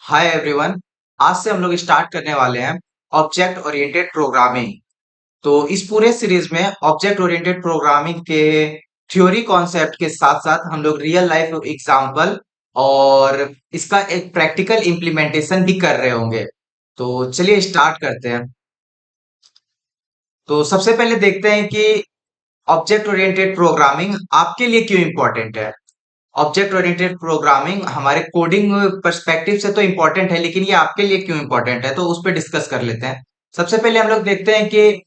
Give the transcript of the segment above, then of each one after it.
Hi everyone. आज से हम लोग स्टार्ट करने वाले हैं ऑब्जेक्ट ओरिएंटेड प्रोग्रामिंग। तो इस पूरे सीरीज में ऑब्जेक्ट ओरिएंटेड प्रोग्रामिंग के थ्योरी कॉन्सेप्ट के साथ साथ हम लोग रियल लाइफ एग्जांपल और इसका एक प्रैक्टिकल इम्प्लीमेंटेशन भी कर रहे होंगे। तो चलिए स्टार्ट करते हैं। तो सबसे पहले देखते हैं कि ऑब्जेक्ट ओरिएंटेड प्रोग्रामिंग आपके लिए क्यों इम्पोर्टेंट है। ऑब्जेक्ट ओरिएंटेड प्रोग्रामिंग हमारे कोडिंग पर्सपेक्टिव से तो इम्पोर्टेंट है, लेकिन ये आपके लिए क्यों इम्पोर्टेंट है तो उस पर डिस्कस कर लेते हैं। सबसे पहले हम लोग देखते हैं कि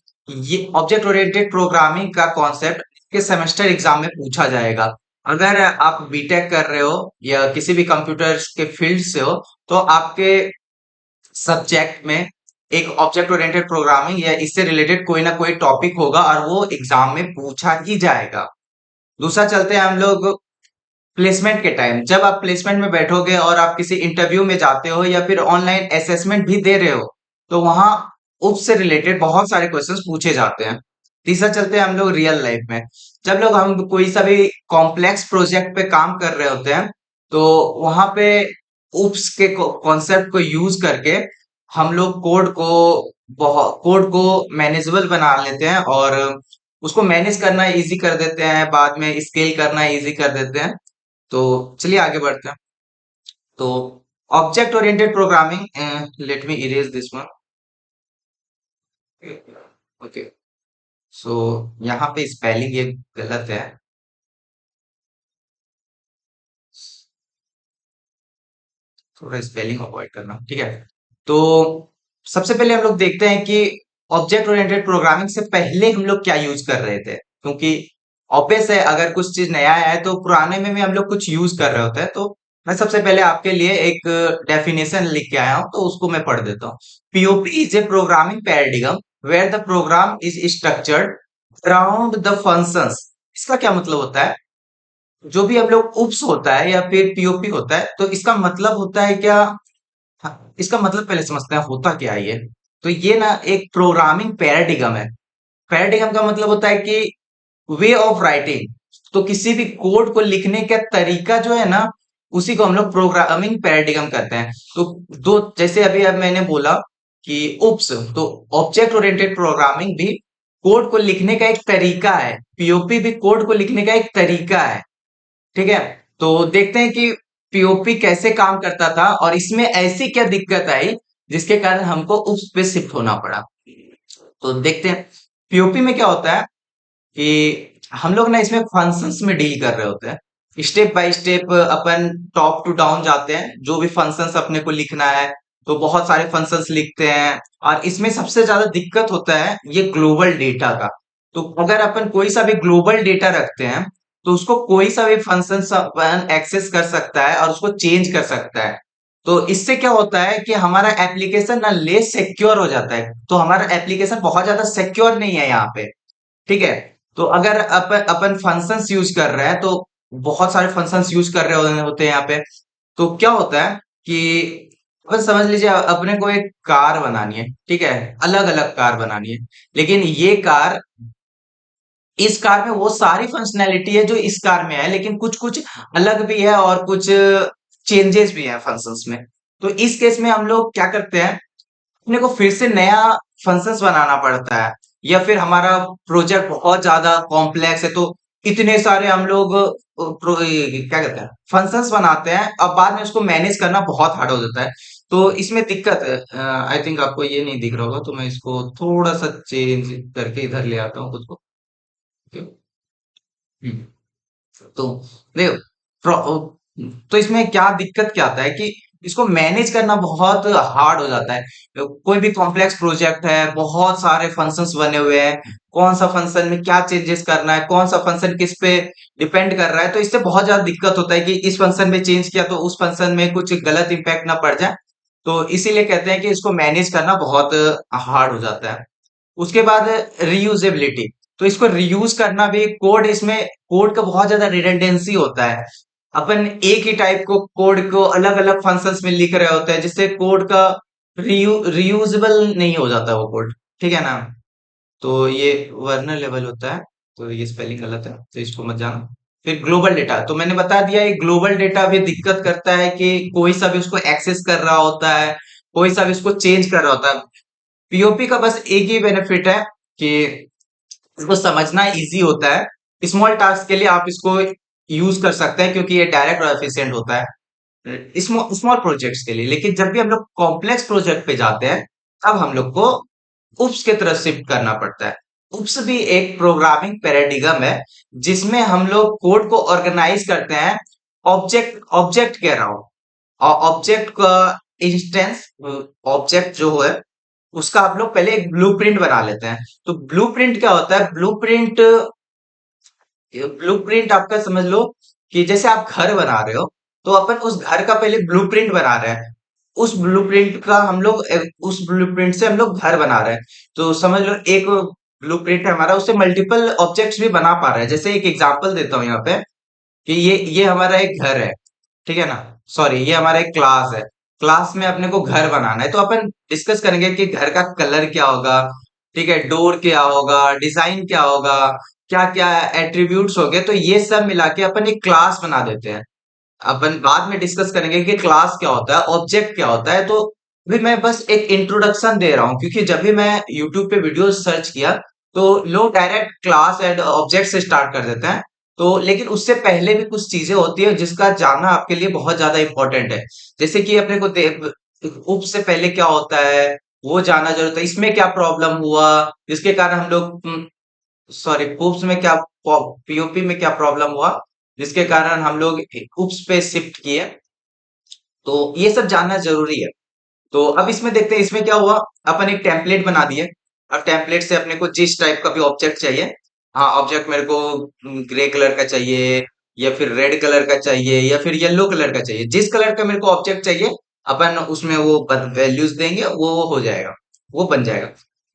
ये ऑब्जेक्ट ओरिएंटेड प्रोग्रामिंग का कॉन्सेप्ट के सेमेस्टर एग्जाम में पूछा जाएगा। अगर आप बीटेक कर रहे हो या किसी भी कंप्यूटर के फील्ड से हो तो आपके सब्जेक्ट में एक ऑब्जेक्ट ओरिएंटेड प्रोग्रामिंग या इससे रिलेटेड कोई ना कोई टॉपिक होगा और वो एग्जाम में पूछा ही जाएगा। दूसरा चलते हैं हम लोग प्लेसमेंट के टाइम। जब आप प्लेसमेंट में बैठोगे और आप किसी इंटरव्यू में जाते हो या फिर ऑनलाइन असेसमेंट भी दे रहे हो तो वहां उससे रिलेटेड बहुत सारे क्वेश्चंस पूछे जाते हैं। तीसरा चलते हैं हम लोग रियल लाइफ में। जब लोग हम कोई सा भी कॉम्प्लेक्स प्रोजेक्ट पे काम कर रहे होते हैं तो वहां पे उप्स के कॉन्सेप्ट को यूज करके हम लोग कोड को मैनेजेबल बना लेते हैं और उसको मैनेज करना इजी कर देते हैं, बाद में स्केल करना इजी कर देते हैं। तो चलिए आगे बढ़ते हैं। तो object oriented programming, let me erase this one. Okay, so यहाँ पे स्पेलिंग ये गलत है। थोड़ा स्पेलिंग अवॉइड करना, ठीक है। तो सबसे पहले हम लोग देखते हैं कि ऑब्जेक्ट ओरिएंटेड प्रोग्रामिंग से पहले हम लोग क्या यूज कर रहे थे, क्योंकि ऑब्वियस है अगर कुछ चीज नया आया है तो पुराने में भी हम लोग कुछ यूज कर रहे होते हैं। तो मैं सबसे पहले आपके लिए एक डेफिनेशन लिख के आया हूं तो उसको मैं पढ़ देता हूँ। POP is a programming paradigm where the program is structured around the functions. इसका क्या मतलब होता है? जो भी हम लोग उप्स होता है या फिर पीओपी होता है तो इसका मतलब होता है क्या? हाँ, इसका मतलब पहले समझते हैं होता क्या है ये। तो ये ना एक प्रोग्रामिंग पैराडिगम है। पैराडिगम का मतलब होता है कि वे ऑफ राइटिंग। तो किसी भी कोड को लिखने का तरीका जो है ना, उसी को हम लोग प्रोग्रामिंग पैराडिगम कहते हैं। तो दो जैसे अभी अब मैंने बोला कि उप्स, तो ऑब्जेक्ट ओरिएंटेड प्रोग्रामिंग भी कोड को लिखने का एक तरीका है, पीओपी भी कोड को लिखने का एक तरीका है। ठीक है। तो देखते हैं कि पीओपी कैसे काम करता था और इसमें ऐसी क्या दिक्कत आई जिसके कारण हमको उस पे शिफ्ट होना पड़ा। तो देखते हैं पीओपी में क्या होता है कि हम लोग ना इसमें फंक्शंस में डील कर रहे होते हैं। स्टेप बाय स्टेप अपन टॉप टू डाउन जाते हैं, जो भी फंक्शंस अपने को लिखना है तो बहुत सारे फंक्शंस लिखते हैं। और इसमें सबसे ज्यादा दिक्कत होता है ये ग्लोबल डेटा का। तो अगर अपन कोई सा भी ग्लोबल डेटा रखते हैं तो उसको कोई सा भी फंक्शन अपन एक्सेस कर सकता है और उसको चेंज कर सकता है। तो इससे क्या होता है कि हमारा एप्लीकेशन ना लेस सिक्योर हो जाता है। तो हमारा एप्लीकेशन बहुत ज्यादा सिक्योर नहीं है यहाँ पे। ठीक है। तो अगर अपन अपन फंक्शंस यूज कर रहे हैं तो बहुत सारे फंक्शंस यूज कर रहे होते हैं यहाँ पे। तो क्या होता है कि अपन समझ लीजिए अपने को एक कार बनानी है, ठीक है, अलग अलग कार बनानी है। लेकिन ये कार, इस कार में वो सारी फंक्शनैलिटी है जो इस कार में है, लेकिन कुछ कुछ अलग भी है और कुछ चेंजेस भी हैं फंक्शंस में। तो इस केस में हम लोग क्या करते हैं, अपने को फिर से नया फंक्शंस बनाना पड़ता है। या फिर हमारा प्रोजेक्ट बहुत ज्यादा कॉम्प्लेक्स है तो इतने सारे हम लोग क्या कहते हैं फंक्शंस बनाते हैं, अब बाद में उसको मैनेज करना बहुत हार्ड हो जाता है। तो इसमें दिक्कत है। आई थिंक आपको ये नहीं दिख रहा होगा तो मैं इसको थोड़ा सा चेंज करके इधर ले आता हूँ खुद को। Okay? हम्म। तो देखो तो इसमें क्या दिक्कत क्या आता है कि इसको मैनेज करना बहुत हार्ड हो जाता है। कोई भी कॉम्प्लेक्स प्रोजेक्ट है, बहुत सारे फंक्शंस बने हुए हैं, कौन सा फंक्शन में क्या चेंजेस करना है, कौन सा फंक्शन किस पे डिपेंड कर रहा है, तो इससे बहुत ज्यादा दिक्कत होता है कि इस फंक्शन में चेंज किया तो उस फंक्शन में कुछ गलत इंपैक्ट ना पड़ जाए। तो इसीलिए कहते हैं कि इसको मैनेज करना बहुत हार्ड हो जाता है। उसके बाद रीयूजेबिलिटी। तो इसको रीयूज करना भी, कोड इसमें कोड का बहुत ज्यादा रिडंडेंसी होता है। अपन एक ही टाइप को कोड को अलग अलग फंक्शंस में लिख रहे होते हैं जिससे कोड का रीयूजेबल नहीं हो जाता वो कोड। ठीक है ना। तो ये वर्नर लेवल होता है। तो ये स्पेलिंग गलत है तो इसको मत जाना। फिर ग्लोबल डेटा तो मैंने बता दिया, ये ग्लोबल डेटा भी दिक्कत करता है कि कोई सा भी उसको एक्सेस कर रहा होता है, कोई सा भी उसको चेंज कर रहा होता है। पीओपी का बस एक ही बेनिफिट है कि इसको समझना इजी होता है। स्मॉल टास्क के लिए आप इसको यूज कर सकते हैं क्योंकि ये डायरेक्ट और एफिशिएंट होता है स्मॉल स्मॉल प्रोजेक्ट्स के लिए। लेकिन जब भी हम लोग कॉम्प्लेक्स प्रोजेक्ट पे जाते हैं तब हम लोग को उप्स की तरफ शिफ्ट करना पड़ता है। उप्स भी एक प्रोग्रामिंग पैराडिगम है जिसमें हम लोग कोड को ऑर्गेनाइज करते हैं ऑब्जेक्ट ऑब्जेक्ट के अराउंड। और ऑब्जेक्ट का इंस्टेंस ऑब्जेक्ट जो है उसका आप लोग पहले एक ब्लूप्रिंट बना लेते हैं। तो ब्लूप्रिंट क्या होता है? ब्लूप्रिंट आपका समझ लो कि जैसे आप घर बना रहे हो तो अपन उस घर का पहले ब्लूप्रिंट बना रहे हैं। उस ब्लूप्रिंट का हम लोग उस ब्लूप्रिंट से हम लोग घर बना रहे हैं। तो समझ लो एक ब्लूप्रिंट है हमारा, उससे मल्टीपल ऑब्जेक्ट्स भी बना पा रहे हैं। जैसे एक एग्जांपल देता हूँ यहाँ पे कि ये हमारा एक घर है, ठीक है ना? सॉरी, ये हमारा एक क्लास है। क्लास में अपने को घर बनाना है तो अपन डिस्कस करेंगे कि घर का कलर क्या होगा, ठीक है, डोर क्या होगा, डिजाइन क्या होगा, क्या क्या एट्रीब्यूट्स हो गए। तो ये सब मिला के अपन एक क्लास बना देते हैं। अपन बाद में डिस्कस करेंगे कि क्लास क्या होता है, ऑब्जेक्ट क्या होता है। तो अभी मैं बस एक इंट्रोडक्शन दे रहा हूँ क्योंकि जब भी मैं यूट्यूब पे वीडियो सर्च किया तो लोग डायरेक्ट क्लास एंड ऑब्जेक्ट से स्टार्ट कर देते हैं। तो लेकिन उससे पहले भी कुछ चीजें होती है जिसका जानना आपके लिए बहुत ज्यादा इंपॉर्टेंट है। जैसे कि अपने को उप से पहले क्या होता है वो जानना जरूरत है। इसमें क्या प्रॉब्लम हुआ जिसके कारण हम लोग, सॉरी, पुप्स में क्या, पीओपी में क्या प्रॉब्लम हुआ जिसके कारण हम लोग उप्स पे शिफ्ट किए। तो ये सब जानना जरूरी है। तो अब इसमें देखते हैं इसमें क्या हुआ। अपन एक टेम्पलेट बना दिए। अब टेम्पलेट से अपने को जिस टाइप का भी ऑब्जेक्ट चाहिए, हाँ ऑब्जेक्ट मेरे को ग्रे कलर का चाहिए या फिर रेड कलर का चाहिए या फिर येलो कलर का चाहिए, जिस कलर का मेरे को ऑब्जेक्ट चाहिए अपन उसमें वो वैल्यूज देंगे, वो हो जाएगा, वो बन जाएगा।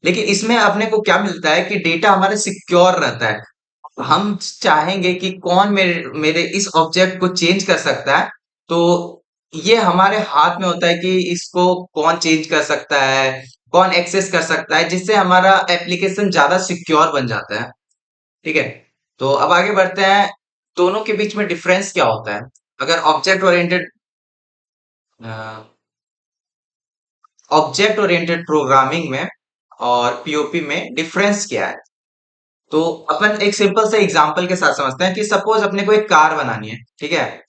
लेकिन इसमें अपने को क्या मिलता है कि डेटा हमारा सिक्योर रहता है। हम चाहेंगे कि कौन मेरे मेरे इस ऑब्जेक्ट को चेंज कर सकता है। तो ये हमारे हाथ में होता है कि इसको कौन चेंज कर सकता है, कौन एक्सेस कर सकता है, जिससे हमारा एप्लीकेशन ज्यादा सिक्योर बन जाता है। ठीक है, तो अब आगे बढ़ते हैं। दोनों के बीच में डिफरेंस क्या होता है? अगर ऑब्जेक्ट ओरिएंटेड प्रोग्रामिंग में और पीओपी में डिफरेंस क्या है? तो अपन एक सिंपल से एग्जांपल के साथ समझते हैं कि सपोज अपने को एक कार बनानी है, ठीक है।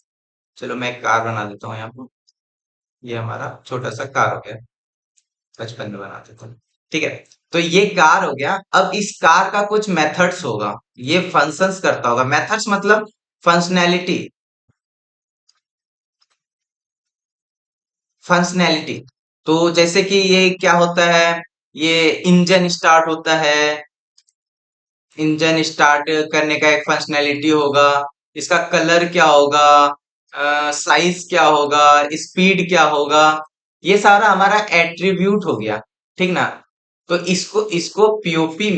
चलो मैं एक कार बना देता हूँ यहाँ पर। ये हमारा छोटा सा कार हो गया, बचपन में बनाते थे, ठीक है। तो ये कार हो गया। अब इस कार का कुछ मेथड्स होगा, ये फंक्शंस करता होगा। मेथड्स मतलब फंक्शनैलिटी, फंक्शनैलिटी। तो जैसे कि ये क्या होता है, ये इंजन स्टार्ट होता है, इंजन स्टार्ट करने का एक फंक्शनैलिटी होगा। इसका कलर क्या होगा, साइज क्या होगा, स्पीड क्या होगा, ये सारा हमारा एट्रीब्यूट हो गया, ठीक ना। तो इसको इसको पीओपी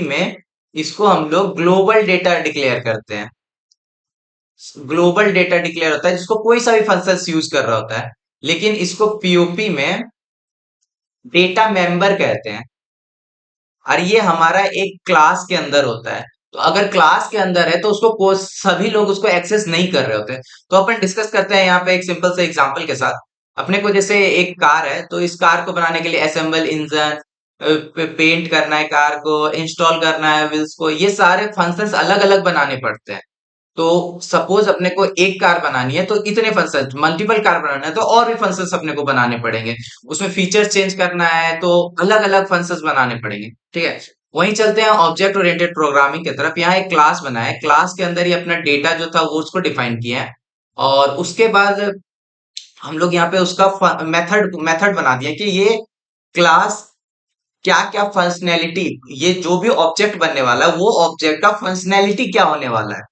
में इसको हम लोग ग्लोबल डेटा डिक्लेयर करते हैं। ग्लोबल डेटा डिक्लेयर होता है जिसको कोई सा भी फंक्शन यूज कर रहा होता है। लेकिन इसको पीओपी में डेटा मेंबर कहते हैं। और ये हमारा एक क्लास के अंदर होता है। तो अगर क्लास के अंदर है तो उसको सभी लोग उसको एक्सेस नहीं कर रहे होते। तो अपन डिस्कस करते हैं यहाँ पे एक सिंपल से एग्जांपल के साथ। अपने को जैसे एक कार है तो इस कार को बनाने के लिए असेंबल इंजन, पेंट करना है, कार को इंस्टॉल करना है, व्हील्स को, ये सारे फंक्शंस अलग अलग बनाने पड़ते हैं। तो सपोज अपने को एक कार बनानी है तो इतने फंक्शन, मल्टीपल कार बनाना है तो और भी फंक्शंस अपने को बनाने पड़ेंगे। उसमें फीचर्स चेंज करना है तो अलग अलग फंक्शंस बनाने पड़ेंगे, ठीक है। वहीं चलते हैं ऑब्जेक्ट ओरिएंटेड प्रोग्रामिंग की तरफ। यहाँ एक क्लास बना है, क्लास के अंदर ही अपना डेटा जो था वो उसको डिफाइन किया है। और उसके बाद हम लोग यहाँ पे उसका मेथड मेथड बना दिया कि ये क्लास क्या क्या फंक्शनैलिटी, ये जो भी ऑब्जेक्ट बनने वाला है वो ऑब्जेक्ट का फंक्शनैलिटी क्या होने वाला है।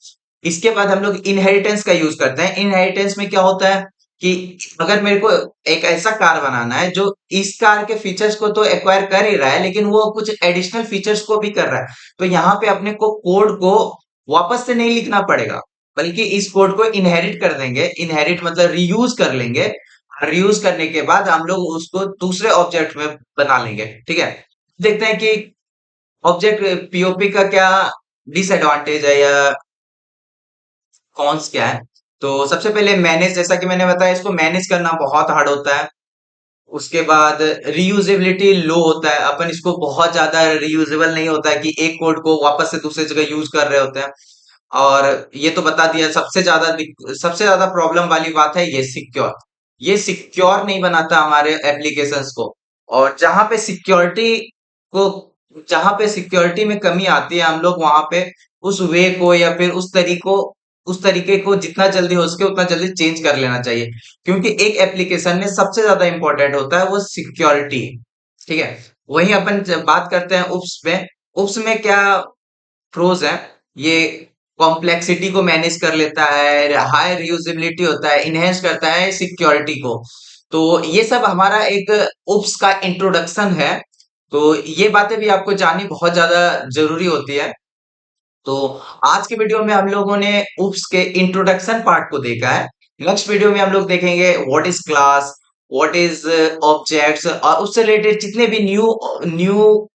इसके बाद हम लोग इनहेरिटेंस का यूज करते हैं। इनहेरिटेंस में क्या होता है कि अगर मेरे को एक ऐसा कार बनाना है जो इस कार के फीचर्स को तो एक्वायर कर ही रहा है लेकिन वो कुछ एडिशनल फीचर्स को भी कर रहा है, तो यहाँ पे अपने को कोड को वापस से नहीं लिखना पड़ेगा बल्कि इस कोड को इनहेरिट कर देंगे। इनहेरिट मतलब रीयूज कर लेंगे। रीयूज करने के बाद हम लोग उसको दूसरे ऑब्जेक्ट में बना लेंगे, ठीक है। देखते हैं कि ऑब्जेक्ट पीओपी का क्या डिसएडवांटेज है या कॉन्स क्या है। तो सबसे पहले मैनेज, जैसा कि मैंने बताया, इसको मैनेज करना बहुत हार्ड होता है। उसके बाद रीयूजेबिलिटी लो होता है, अपन इसको बहुत ज्यादा रीयूजेबल नहीं होता है कि एक कोड को वापस से दूसरी जगह यूज कर रहे होते हैं। और ये तो बता दिया, सबसे ज्यादा प्रॉब्लम वाली बात है ये सिक्योर नहीं बनाता हमारे एप्लीकेशंस को। और को जहां पे सिक्योरिटी में कमी आती है, हम लोग वहां पे उस वे को या फिर उस तरीके को जितना जल्दी हो सके उतना जल्दी चेंज कर लेना चाहिए। क्योंकि एक एप्लीकेशन में सबसे ज्यादा इंपॉर्टेंट होता है वो सिक्योरिटी। ठीक है। वहीं अपन जब बात करते हैं उप्स में, उप्स में क्या प्रोज है, ये कॉम्प्लेक्सिटी को मैनेज कर लेता है, हाई रियूजेबिलिटी होता है, इनहेंस करता है सिक्योरिटी को। तो ये सब हमारा एक उप्स का इंट्रोडक्शन है। तो ये बातें भी आपको जाननी बहुत ज्यादा जरूरी होती है। तो आज के वीडियो में हम लोगों ने उप्स के इंट्रोडक्शन पार्ट को देखा है। नेक्स्ट वीडियो में हम लोग देखेंगे what is class, what is objects, और उससे रिलेटेड जितने भी न्यू न्यू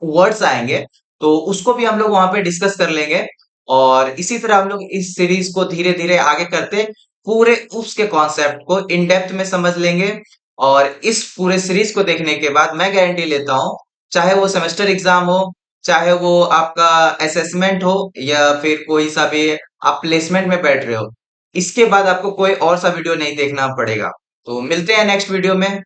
वर्ड्स आएंगे तो उसको भी हम लोग वहां पे डिस्कस कर लेंगे। और इसी तरह हम लोग इस सीरीज को धीरे धीरे आगे करते पूरे उप्स के कॉन्सेप्ट को इन डेप्थ में समझ लेंगे। और इस पूरे सीरीज को देखने के बाद मैं गारंटी लेता हूं, चाहे वो सेमेस्टर एग्जाम हो, चाहे वो आपका असेसमेंट हो, या फिर कोई सा भी आप प्लेसमेंट में बैठ रहे हो, इसके बाद आपको कोई और सा वीडियो नहीं देखना पड़ेगा। तो मिलते हैं नेक्स्ट वीडियो में।